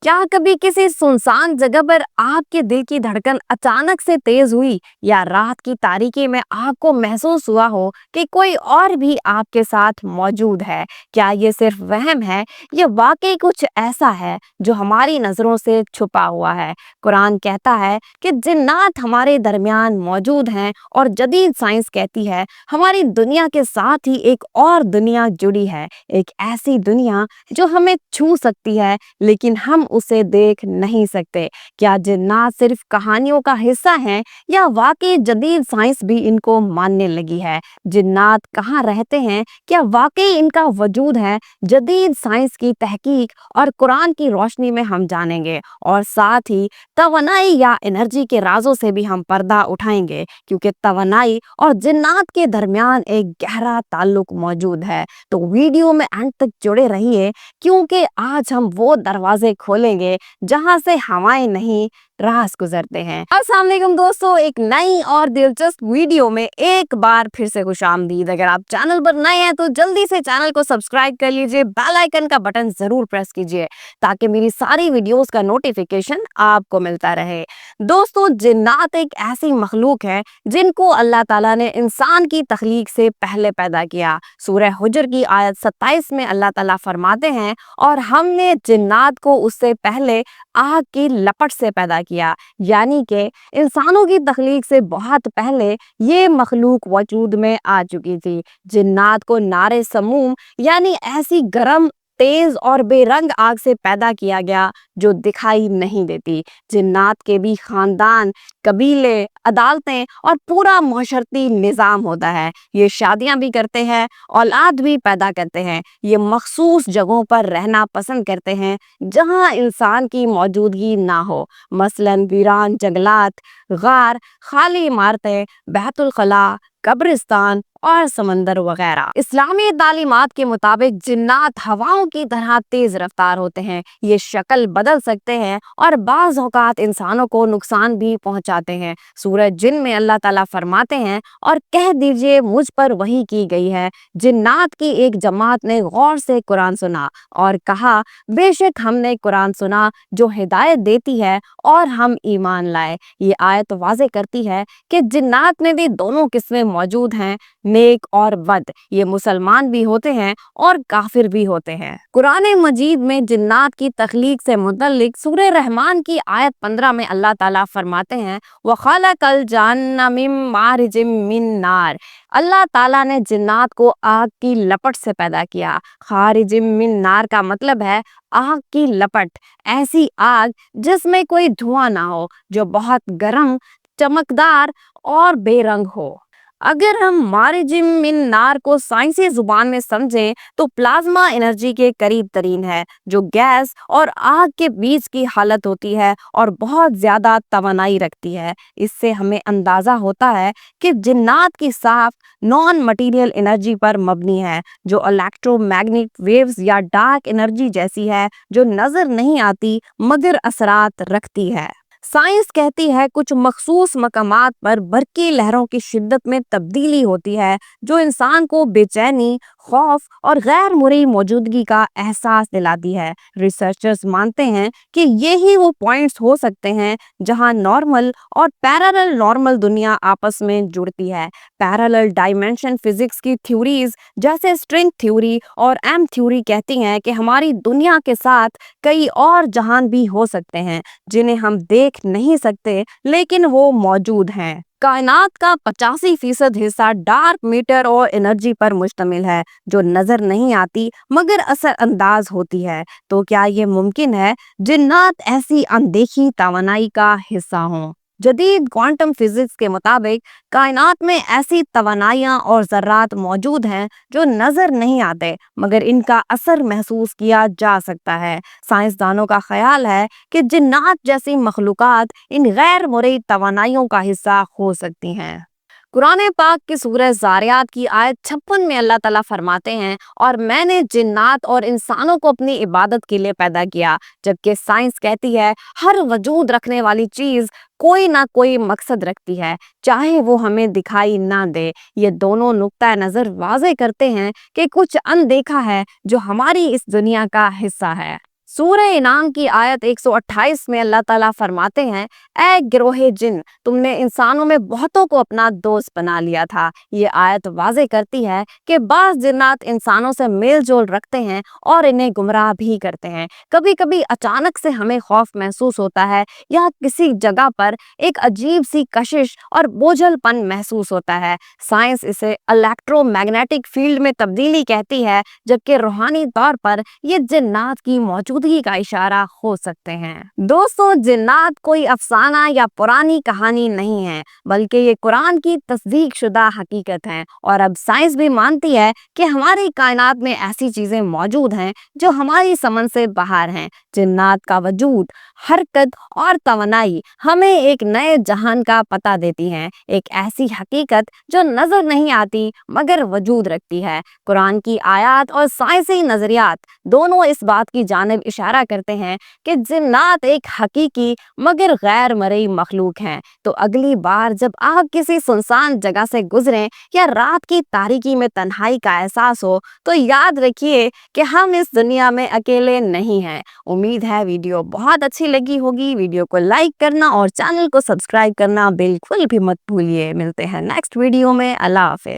क्या कभी किसी सुनसान जगह पर आपके दिल की धड़कन अचानक से तेज हुई या रात की तारीकी में आपको महसूस हुआ हो कि कोई और भी आपके साथ मौजूद है? क्या ये सिर्फ वहम है या वाकई कुछ ऐसा है जो हमारी नजरों से छुपा हुआ है? कुरान कहता है कि जिन्नात हमारे दरमियान मौजूद हैं और जदीद साइंस कहती है हमारी दुनिया के साथ ही एक और दुनिया जुड़ी है, एक ऐसी दुनिया जो हमें छू सकती है लेकिन हम उसे देख नहीं सकते। क्या जिन्नात सिर्फ कहानियों का हिस्सा हैं या वाकई जदीद साइंस भी इनको मानने लगी है? जिन्नात कहाँ रहते हैं? क्या वाकई इनका वजूद है? जदीद साइंस की तहकीक और कुरान की रोशनी में हम जानेंगे और साथ ही तवानाई या एनर्जी के राजों से भी हम पर्दा उठाएंगे, क्योंकि तवानाई और जिन्नात के दरमियान एक गहरा ताल्लुक मौजूद है। तो वीडियो में अंत तक जुड़े रहिए, क्योंकि आज हम वो दरवाजे खोलेंगे जहां से हवाएं नहीं राज गुजरते हैं। अस्सलाम वालेकुम दोस्तों, एक नई और दिलचस्प वीडियो में एक बार फिर से खुशामदीद। अगर आप चैनल पर नए हैं तो जल्दी से चैनल को सब्सक्राइब कर लीजिए, बेल आइकन का बटन जरूर प्रेस कीजिए ताकि मेरी सारी वीडियोस का नोटिफिकेशन आपको मिलता रहे। दोस्तों, जिन्नात एक ऐसी मखलूक है जिनको अल्लाह ताला ने इंसान की तख्लीक से पहले पैदा किया। सूरह हुजर की आयत 27 में अल्लाह ताला फरमाते हैं, और हमने जिन्नात को उससे पहले आग की लपट से पैदा किया, यानी कि इंसानों की तख्लीक से बहुत पहले ये मखलूक वजूद में आ चुकी थी। जिन्नात को नारे समूम यानी ऐसी गरम, तेज और बेरंग आग से पैदा किया गया जो दिखाई नहीं देती। जिन्नात के भी खानदान, कबीले, अदालतें और पूरा माशरती निज़ाम होता है। ये शादियां भी करते हैं, औलाद भी पैदा करते हैं। ये मखसूस जगहों पर रहना पसंद करते हैं जहां इंसान की मौजूदगी ना हो, मसलन वीरान जंगलात, गार, खाली इमारतें, बैतुल खला, कब्रिस्तान और समंदर वगैरह। इस्लामी तालीमात के मुताबिक जिन्नात हवाओं की तरह तेज रफ्तार होते हैं। ये शक्ल बदल सकते हैं और बाज़ औक़ात इंसानों को नुकसान भी पहुंचाते हैं। सूरह जिन में अल्लाह ताला फरमाते हैं, और कह दीजिए मुझ पर वही की गई है। जिन्नात की एक जमात ने गौर से कुरान सुना और कहा, बेशक हमने कुरान सुना जो हिदायत देती है और हम ईमान लाए। ये आयत वाज़े करती है कि जिन्नात में भी दोनों किस्में मौजूद हैं, नेक और बद। ये मुसलमान भी होते हैं और काफिर भी होते हैं। कुरान मजीद में जिन्नात की तख्लीक से मुतल्लिक सूरह रहमान की आयत 15 में अल्लाह ताला फरमाते हैं, व खलक़ल जन्न मिन मारिजिम मिन नार। अल्लाह ताला ने जिन्नात को आग की लपट से पैदा किया। खारिजिम मिन नार का मतलब है आग की लपट, ऐसी आग जिसमें कोई धुआं ना हो, जो बहुत गर्म, चमकदार और बेरंग हो। अगर हम मारिजिम मिन नार को साइंसी जुबान में समझें तो प्लाज्मा एनर्जी के करीब तरीन है, जो गैस और आग के बीच की हालत होती है और बहुत ज्यादा तवानाई रखती है। इससे हमें अंदाजा होता है कि जिन्नात की साफ नॉन मटीरियल एनर्जी पर मबनी है, जो इलेक्ट्रोमैग्नेटिक वेव्स या डार्क एनर्जी जैसी है, जो नजर नहीं आती मगर असरात रखती है। साइंस कहती है कुछ मखसूस मकामात पर बरकी लहरों की शिद्दत में तब्दीली होती है, जो इंसान को बेचैनी, खौफ और गैर मुरई मौजूदगी का एहसास दिलाती है। रिसर्चर्स मानते हैं कि यही वो पॉइंट्स हो सकते हैं जहां नॉर्मल और पैरेलल नॉर्मल दुनिया आपस में जुड़ती है। पैरेलल डायमेंशन फिजिक्स की थ्योरीज जैसे स्ट्रिंग थ्योरी और एम थ्योरी कहती हैं कि हमारी दुनिया के साथ कई और जहान भी हो सकते हैं जिन्हें हम देख नहीं सकते, लेकिन वो मौजूद हैं। कायनात का 85% हिस्सा डार्क मैटर और एनर्जी पर मुश्तमिल है, जो नजर नहीं आती मगर असरअंदाज होती है। तो क्या ये मुमकिन है जिन्नात ऐसी अनदेखी तवानाई का हिस्सा हों? जदीद क्वांटम फिजिक्स के मुताबिक कायनात में ऐसी तवानाइयां और ज़र्रात मौजूद हैं जो नजर नहीं आते मगर इनका असर महसूस किया जा सकता है। साइंसदानों का ख्याल है कि जिन्नात जैसी मखलूकात इन गैर मुरई तवानाइयों का हिस्सा हो सकती हैं। कुरान पाक की सूरह ज़ारियात की आयत 56 में अल्लाह ताला फरमाते हैं, और मैंने जिन्नात और इंसानों को अपनी इबादत के लिए पैदा किया। जबकि साइंस कहती है हर वजूद रखने वाली चीज कोई ना कोई मकसद रखती है, चाहे वो हमें दिखाई ना दे। ये दोनों नुक्ता नजर वाज़े करते हैं कि कुछ अनदेखा है जो हमारी इस दुनिया का हिस्सा है। सूरह इनाम की आयत 128 में अल्लाह ताला फरमाते हैं, ऐ गिरोहे जिन, तुमने इंसानों में बहुतों को अपना दोस्त बना लिया था। ये आयत वाज़े करती है कि बाज़ जिन्नात इंसानों से मेल जोल रखते हैं और इन्हें गुमराह भी करते हैं। कभी कभी अचानक से हमें खौफ महसूस होता है या किसी जगह पर एक अजीब सी कशिश और बोझलपन महसूस होता है। साइंस इसे इलेक्ट्रोमैग्नेटिक फील्ड में तब्दीली कहती है, जबकि रूहानी तौर पर ये जिन्नात की मौजूदगी का इशारा हो सकते हैं। दोस्तों, जिन्नात कोई अफसाना या पुरानी कहानी नहीं है, बल्कि ये कुरान की तस्दीक शुदा हकीकत है। और अब साइंस भी मानती है कि हमारी कायनात में ऐसी चीजें मौजूद हैं जो हमारी समझ से बाहर हैं। जिन्नात का वजूद, हरकत और तवनाई हमें एक नए जहान का पता देती हैं, एक ऐसी हकीकत जो नजर नहीं आती मगर वजूद रखती है। कुरान की आयत और साइंसी नजरियात दोनों इस बात की जानिब इशारा करते हैं कि जिन्नात एक हकीकी मगर गैर मरई मखलूक हैं। तो अगली बार जब आप किसी सुनसान जगह से गुजरें या रात की तारीकी में तन्हाई का एहसास हो, तो याद रखिए कि हम इस दुनिया में अकेले नहीं हैं। उम्मीद है वीडियो बहुत अच्छी लगी होगी। वीडियो को लाइक करना और चैनल को सब्सक्राइब करना बिल्कुल भी मत भूलिए। मिलते हैं नेक्स्ट वीडियो में। अल्लाह हाफ़िज़।